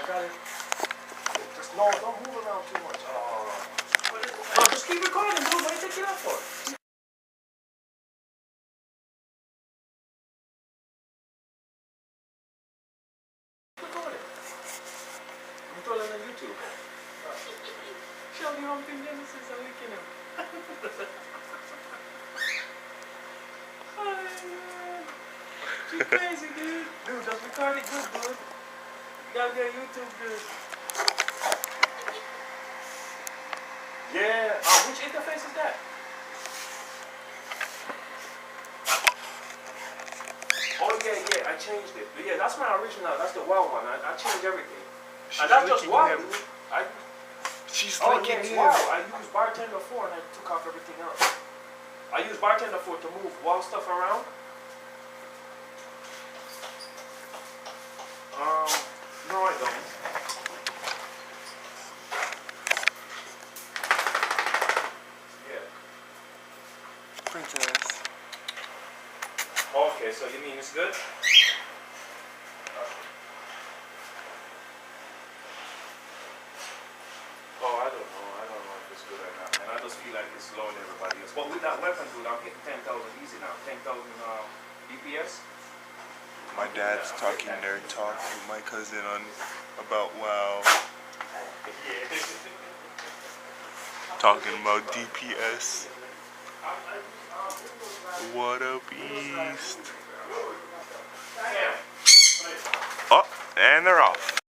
got it. Just no, don't move around too much. No, just keep recording, dude. What are you taking it up for? Recording. I'm throwing it on YouTube. Shelby and Genesis.wmv. She crazy, dude. Dude, just record it good, dude. You gotta get YouTube good. Yeah, which interface is that? Oh yeah, I changed it. But yeah, that's my original. That's the wild one. I changed everything. And that's just wild, dude. She's yeah, it's wild. I used Bartender 4 and I took off everything else. I used Bartender 4 to move wild stuff around. No, I don't. Yeah. Princess. Okay, so you mean it's good? Oh, I don't know if it's good or not, man. I just feel like it's slower than everybody else. But with that weapon, dude, I'm hitting 10,000 easy now. 10,000 DPS. My dad's talking nerd talk with my cousin about WoW. Talking about DPS. What a beast. Oh, and they're off.